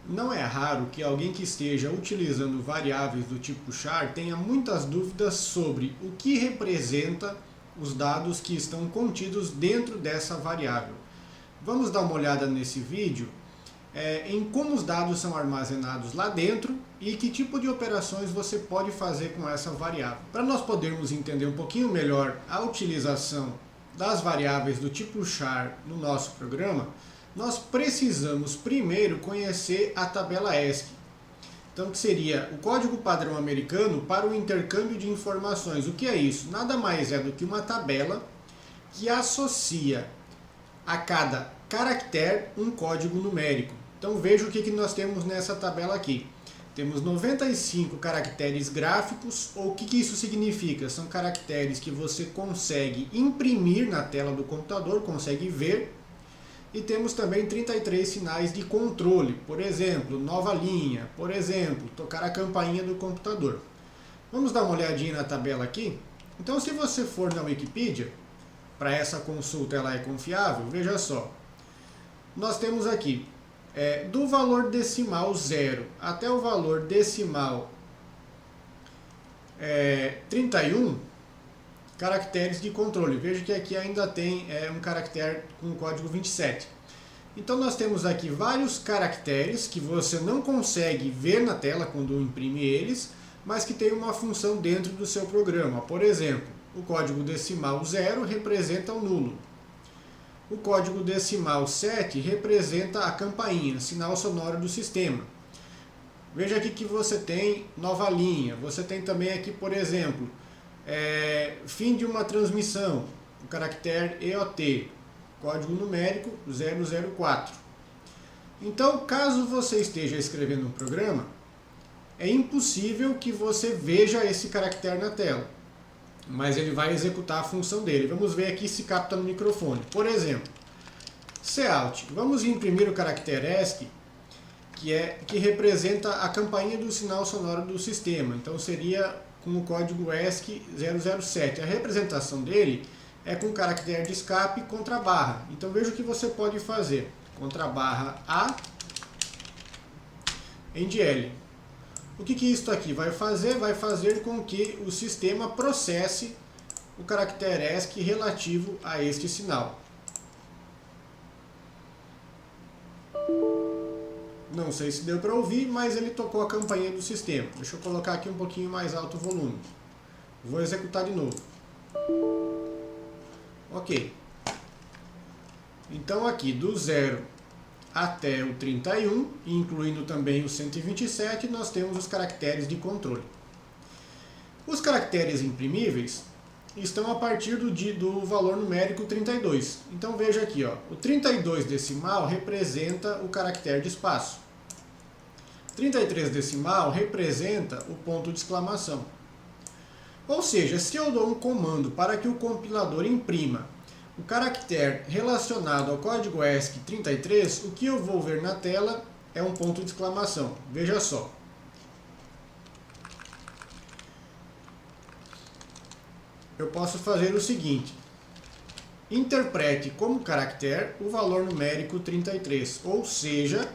Não é raro que alguém que esteja utilizando variáveis do tipo char tenha muitas dúvidas sobre o que representa os dados que estão contidos dentro dessa variável. Vamos dar uma olhada nesse vídeo em como os dados são armazenados lá dentro e que tipo de operações você pode fazer com essa variável. Para nós podermos entender um pouquinho melhor a utilização das variáveis do tipo char no nosso programa, nós precisamos primeiro conhecer a tabela ESC. Então, que seria o código padrão americano para o intercâmbio de informações. O que é isso? Nada mais é do que uma tabela que associa a cada caractere um código numérico. Então veja o que nós temos nessa tabela aqui. Temos 95 caracteres gráficos, ou o que isso significa? São caracteres que você consegue imprimir na tela do computador, consegue ver. E temos também 33 sinais de controle, por exemplo, nova linha, por exemplo, tocar a campainha do computador. Vamos dar uma olhadinha na tabela aqui? Então, se você for na Wikipedia, para essa consulta ela é confiável, veja só. Nós temos aqui, do valor decimal 0 até o valor decimal 31, caracteres de controle. Veja que aqui ainda tem um caractere com o código 27. Então nós temos aqui vários caracteres que você não consegue ver na tela quando imprime eles, mas que tem uma função dentro do seu programa. Por exemplo, o código decimal 0 representa o nulo. O código decimal 7 representa a campainha, sinal sonoro do sistema. Veja aqui que você tem nova linha. Você tem também aqui, por exemplo, fim de uma transmissão, o caractere EOT, código numérico 004. Então, caso você esteja escrevendo um programa, é impossível que você veja esse caractere na tela, mas ele vai executar a função dele. Vamos ver aqui se capta no microfone. Por exemplo, Cout. Vamos imprimir o caractere ESC, que representa a campainha do sinal sonoro do sistema. Então seria com o código ESC 007. A representação dele é com o caractere de escape contra a barra. Então veja o que você pode fazer. Contra a barra A, end L. O que isso aqui vai fazer? Vai fazer com que o sistema processe o caractere ESC relativo a este sinal. Não sei se deu para ouvir, mas ele tocou a campainha do sistema. Deixa eu colocar aqui um pouquinho mais alto o volume. Vou executar de novo. Ok. Então aqui do 0 até o 31, incluindo também o 127, nós temos os caracteres de controle. Os caracteres imprimíveis estão a partir do valor numérico 32. Então veja aqui, ó, o 32 decimal representa o caractere de espaço. 33 decimal representa o ponto de exclamação. Ou seja, se eu dou um comando para que o compilador imprima o caractere relacionado ao código ESC 33, o que eu vou ver na tela é um ponto de exclamação. Veja só. Eu posso fazer o seguinte: interprete como caractere o valor numérico 33, ou seja,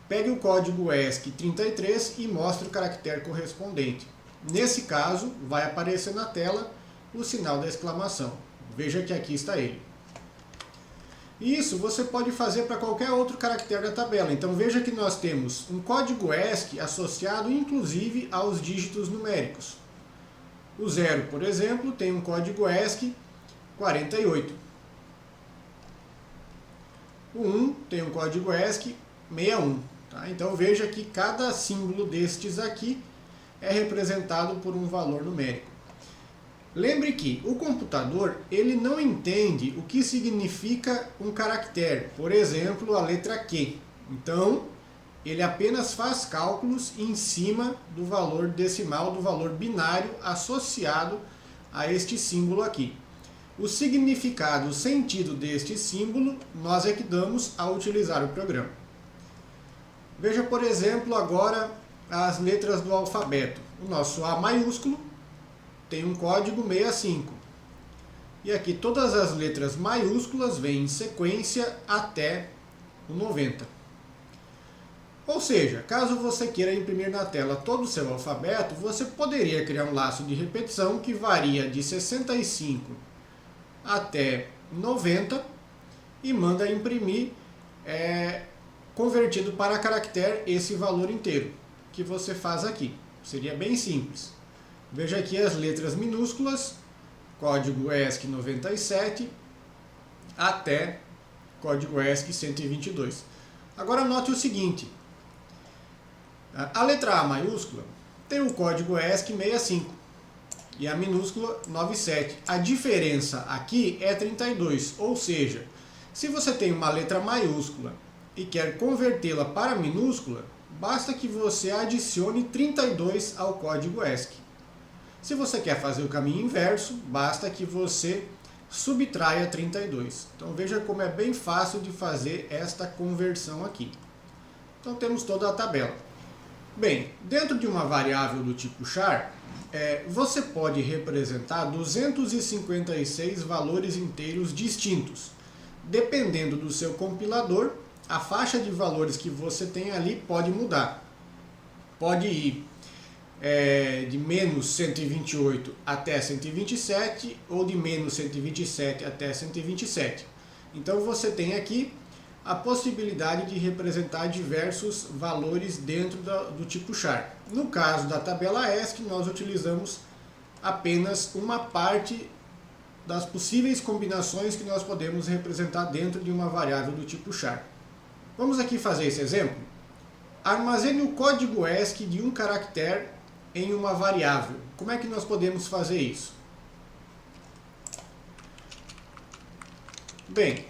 pegue o código ESC 33 e mostre o caractere correspondente. Nesse caso, vai aparecer na tela o sinal da exclamação. Veja que aqui está ele. Isso você pode fazer para qualquer outro caractere da tabela. Então veja que nós temos um código ESC associado inclusive aos dígitos numéricos. O 0, por exemplo, tem um código ESC 48. O 1 tem um código ESC 61. Tá? Então veja que cada símbolo destes aqui é representado por um valor numérico. Lembre que o computador ele não entende o que significa um caractere, por exemplo, a letra Q. Então, ele apenas faz cálculos em cima do valor decimal, do valor binário associado a este símbolo aqui. O significado, o sentido deste símbolo, nós é que damos ao utilizar o programa. Veja, por exemplo, agora as letras do alfabeto. O nosso A maiúsculo tem um código 65. E aqui todas as letras maiúsculas vêm em sequência até o 90. Ou seja, caso você queira imprimir na tela todo o seu alfabeto, você poderia criar um laço de repetição que varia de 65 até 90 e manda imprimir convertido para caractere esse valor inteiro que você faz aqui. Seria bem simples. Veja aqui as letras minúsculas, código ESC 97 até código ESC 122. Agora note o seguinte, a letra A maiúscula tem o código ESC 65 e a minúscula 97. A diferença aqui é 32, ou seja, se você tem uma letra maiúscula e quer convertê-la para minúscula, basta que você adicione 32 ao código ESC. Se você quer fazer o caminho inverso, basta que você subtraia 32. Então veja como é bem fácil de fazer esta conversão aqui. Então temos toda a tabela. Bem, dentro de uma variável do tipo char, você pode representar 256 valores inteiros distintos. Dependendo do seu compilador, a faixa de valores que você tem ali pode mudar. Pode ir de menos 128 até 127 ou de menos 127 até 127. Então você tem aqui a possibilidade de representar diversos valores dentro do tipo char. No caso da tabela ESC, nós utilizamos apenas uma parte das possíveis combinações que nós podemos representar dentro de uma variável do tipo char. Vamos aqui fazer esse exemplo. Armazene o código ESC de um caractere em uma variável. Como é que nós podemos fazer isso? Bem,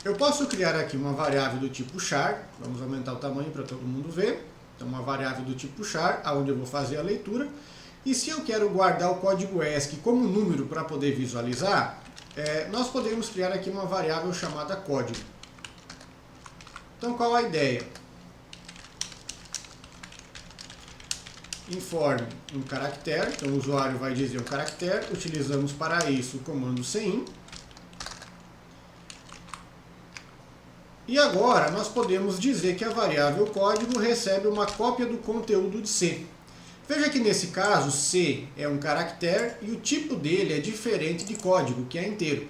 eu posso criar aqui uma variável do tipo char. Vamos aumentar o tamanho para todo mundo ver. Então, uma variável do tipo char, onde eu vou fazer a leitura. E se eu quero guardar o código ESC como número para poder visualizar, nós podemos criar aqui uma variável chamada código. Então, qual a ideia? Informe um caractere, então o usuário vai dizer um caractere, utilizamos para isso o comando cin. E agora nós podemos dizer que a variável código recebe uma cópia do conteúdo de C. Veja que nesse caso C é um caractere e o tipo dele é diferente de código, que é inteiro.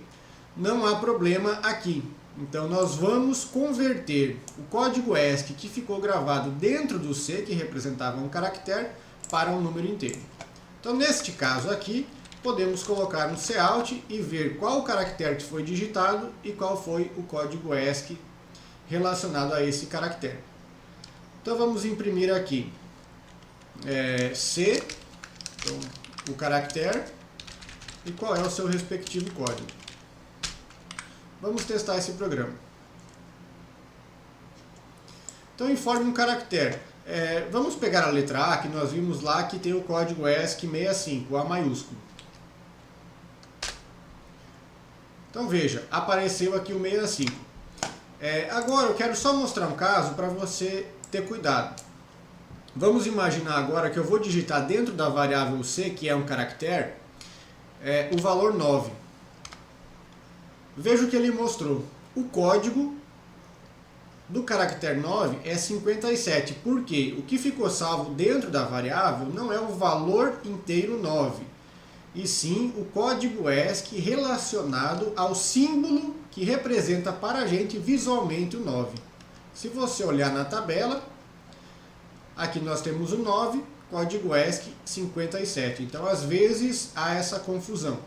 Não há problema aqui. Então nós vamos converter o código ESC que ficou gravado dentro do C, que representava um caractere, para um número inteiro. Então neste caso aqui, podemos colocar um cout e ver qual o caractere que foi digitado e qual foi o código ESC relacionado a esse caractere. Então vamos imprimir aqui C, então, o caractere, e qual é o seu respectivo código. Vamos testar esse programa. Então informe um caractere. Vamos pegar a letra A, que nós vimos lá que tem o código ESC 65, A maiúsculo. Então veja, apareceu aqui o 65. Agora eu quero só mostrar um caso para você ter cuidado. Vamos imaginar agora que eu vou digitar dentro da variável C, que é um caractere, o valor 9. Veja o que ele mostrou. O código do caractere 9 é 57, porque o que ficou salvo dentro da variável não é o valor inteiro 9, e sim o código ESC relacionado ao símbolo que representa para a gente visualmente o 9. Se você olhar na tabela, aqui nós temos o 9, código ESC 57. Então, às vezes, há essa confusão.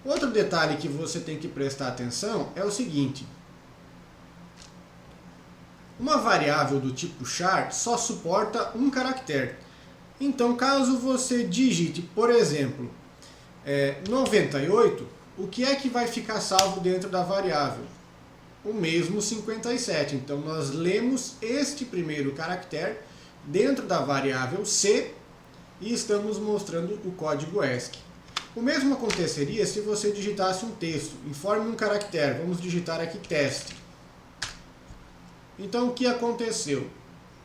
Outro detalhe que você tem que prestar atenção é o seguinte. Uma variável do tipo char só suporta um caractere. Então, caso você digite, por exemplo, 98, o que é que vai ficar salvo dentro da variável? O mesmo 57. Então, nós lemos este primeiro caractere dentro da variável C e estamos mostrando o código ESC. O mesmo aconteceria se você digitasse um texto. Informe um caractere. Vamos digitar aqui teste. Então, o que aconteceu?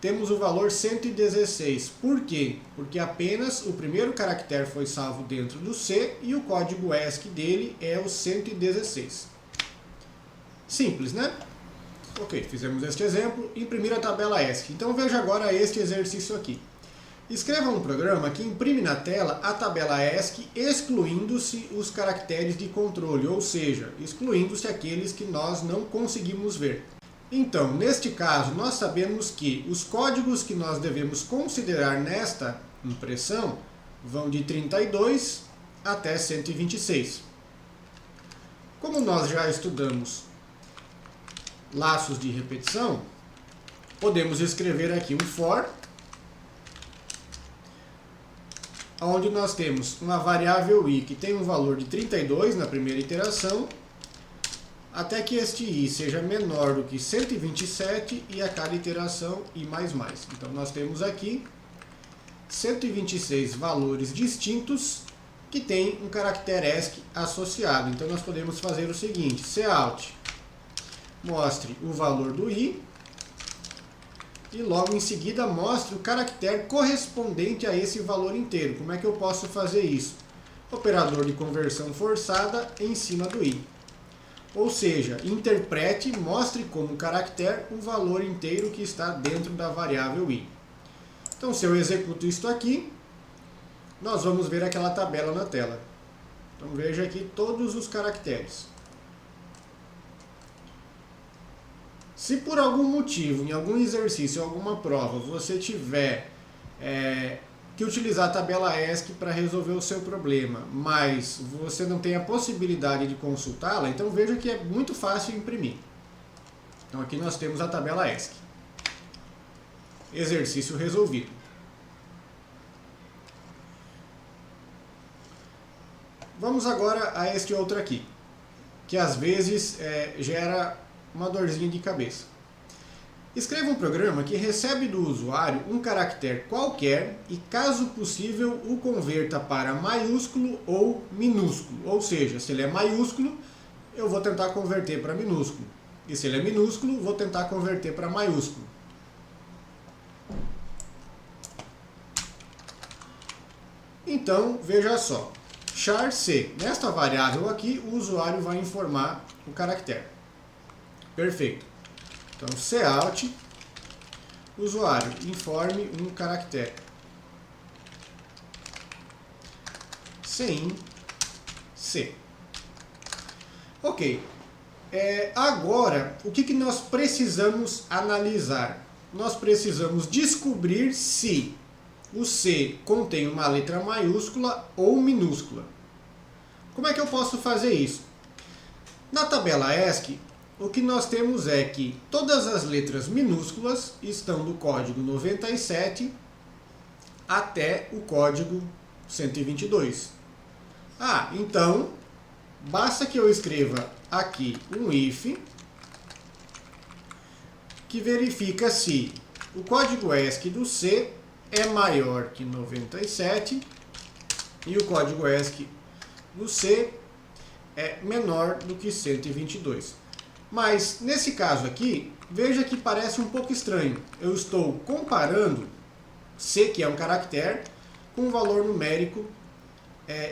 Temos o valor 116. Por quê? Porque apenas o primeiro caractere foi salvo dentro do C e o código ESC dele é o 116. Simples, né? Ok, fizemos este exemplo, imprimir a tabela ESC. Então veja agora este exercício aqui. Escreva um programa que imprime na tela a tabela ESC excluindo-se os caracteres de controle, ou seja, excluindo-se aqueles que nós não conseguimos ver. Então, neste caso, nós sabemos que os códigos que nós devemos considerar nesta impressão vão de 32 até 126. Como nós já estudamos laços de repetição, podemos escrever aqui um for, onde nós temos uma variável i que tem um valor de 32 na primeira iteração, até que este i seja menor do que 127 e a cada iteração i mais mais. Então nós temos aqui 126 valores distintos que tem um caractere ESC associado. Então nós podemos fazer o seguinte: cout mostre o valor do i e logo em seguida mostre o caractere correspondente a esse valor inteiro. Como é que eu posso fazer isso? Operador de conversão forçada em cima do i. Ou seja, interprete e mostre como caractere o valor inteiro que está dentro da variável i. Então, se eu executo isto aqui, nós vamos ver aquela tabela na tela. Então, veja aqui todos os caracteres. Se por algum motivo, em algum exercício, alguma prova, você tiver que utilizar a tabela ESC para resolver o seu problema, mas você não tem a possibilidade de consultá-la, então veja que é muito fácil imprimir. Então aqui nós temos a tabela ESC. Exercício resolvido. Vamos agora a este outro aqui, que às vezes gera uma dorzinha de cabeça. Escreva um programa que recebe do usuário um caractere qualquer e, caso possível, o converta para maiúsculo ou minúsculo. Ou seja, se ele é maiúsculo, eu vou tentar converter para minúsculo. E se ele é minúsculo, vou tentar converter para maiúsculo. Então, veja só. char c. Nesta variável aqui, o usuário vai informar o caractere. Perfeito. Então, cout, usuário, informe um caractere. Sem C. Ok. Agora, o que nós precisamos analisar? Nós precisamos descobrir se o C contém uma letra maiúscula ou minúscula. Como é que eu posso fazer isso? Na tabela ESC, o que nós temos é que todas as letras minúsculas estão do código 97 até o código 122. Então, basta que eu escreva aqui um if que verifica se o código ESC do C é maior que 97 e o código ESC do C é menor do que 122. Mas, nesse caso aqui, veja que parece um pouco estranho. Eu estou comparando C, que é um caractere, com um valor numérico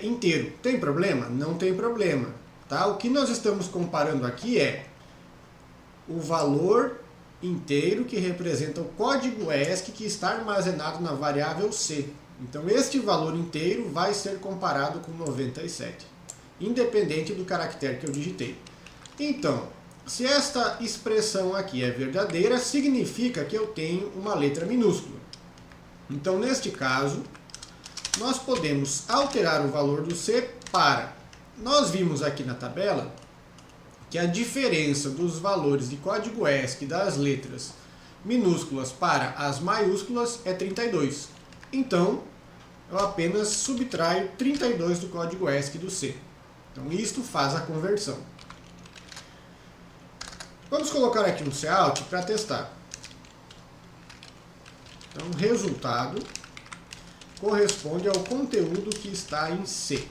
inteiro. Tem problema? Não tem problema. Tá? O que nós estamos comparando aqui é o valor inteiro que representa o código ESC que está armazenado na variável C. Então, este valor inteiro vai ser comparado com 97, independente do caractere que eu digitei. Então, se esta expressão aqui é verdadeira, significa que eu tenho uma letra minúscula. Então, neste caso, nós podemos alterar o valor do C para... Nós vimos aqui na tabela que a diferença dos valores de código ESC das letras minúsculas para as maiúsculas é 32. Então, eu apenas subtraio 32 do código ESC do C. Então, isto faz a conversão. Vamos colocar aqui um cout para testar. Então, o resultado corresponde ao conteúdo que está em C.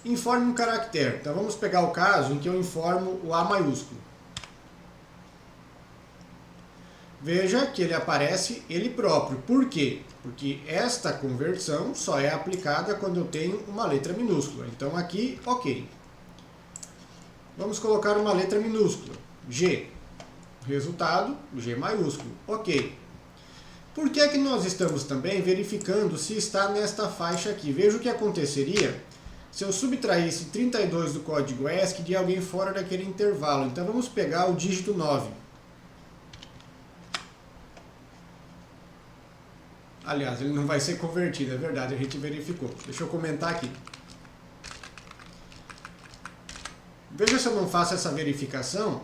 Informe um caractere. Então, vamos pegar o caso em que eu informo o A maiúsculo. Veja que ele aparece ele próprio. Por quê? Porque esta conversão só é aplicada quando eu tenho uma letra minúscula. Então aqui, ok. Vamos colocar uma letra minúscula, G. Resultado, G maiúsculo. Ok. Por que é que nós estamos também verificando se está nesta faixa aqui? Veja o que aconteceria se eu subtraísse 32 do código ESC de alguém fora daquele intervalo. Então vamos pegar o dígito 9. Aliás, ele não vai ser convertido, é verdade, a gente verificou. Deixa eu comentar aqui. Veja se eu não faço essa verificação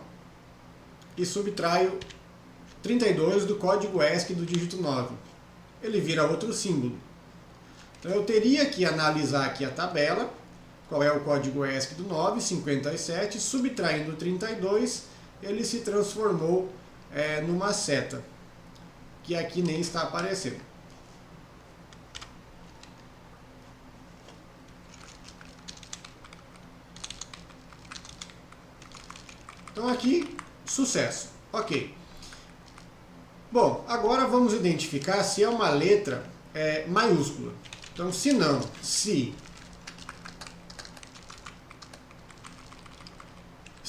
e subtraio 32 do código ESC do dígito 9. Ele vira outro símbolo. Então eu teria que analisar aqui a tabela, qual é o código ESC do 9, 57, subtraindo 32, ele se transformou numa seta, que aqui nem está aparecendo. Então aqui, sucesso. Ok. Bom, agora vamos identificar se é uma letra maiúscula. Então, se não, se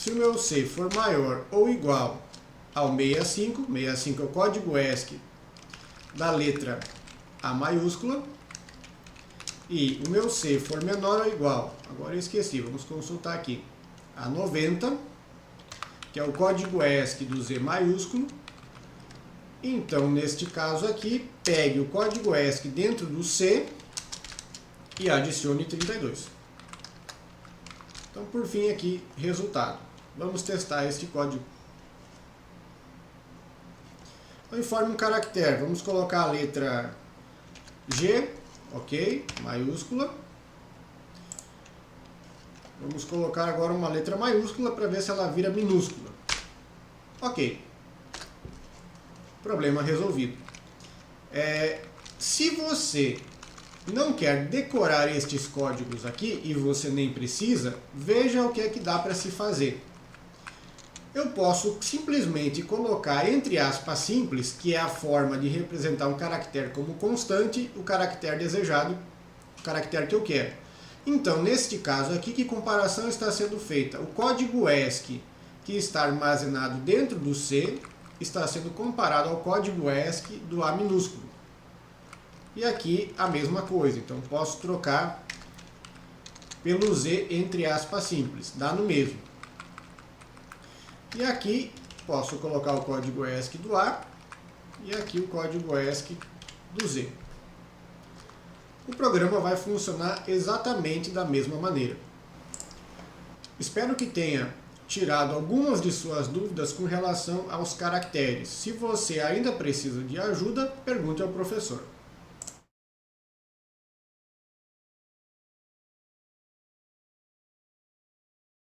o meu C for maior ou igual ao 65, 65 é o código ESC da letra A maiúscula, e o meu C for menor ou igual, agora eu esqueci, vamos consultar aqui, a 90, que é o código ESC do Z maiúsculo. Então, neste caso aqui, pegue o código ESC dentro do C e adicione 32. Então, por fim, aqui, resultado. Vamos testar este código. Então, informe um caractere. Vamos colocar a letra G, ok, maiúscula. Vamos colocar agora uma letra maiúscula para ver se ela vira minúscula. Ok. Problema resolvido. Se você não quer decorar estes códigos aqui, e você nem precisa, veja o que é que dá para se fazer. Eu posso simplesmente colocar entre aspas simples, que é a forma de representar um caractere como constante, o caractere desejado, o caractere que eu quero. Então, neste caso aqui, que comparação está sendo feita? O código ESC que está armazenado dentro do C está sendo comparado ao código ESC do A minúsculo. E aqui a mesma coisa, então posso trocar pelo Z entre aspas simples, dá no mesmo. E aqui posso colocar o código ESC do A e aqui o código ESC do Z. O programa vai funcionar exatamente da mesma maneira. Espero que tenha tirado algumas de suas dúvidas com relação aos caracteres. Se você ainda precisa de ajuda, pergunte ao professor.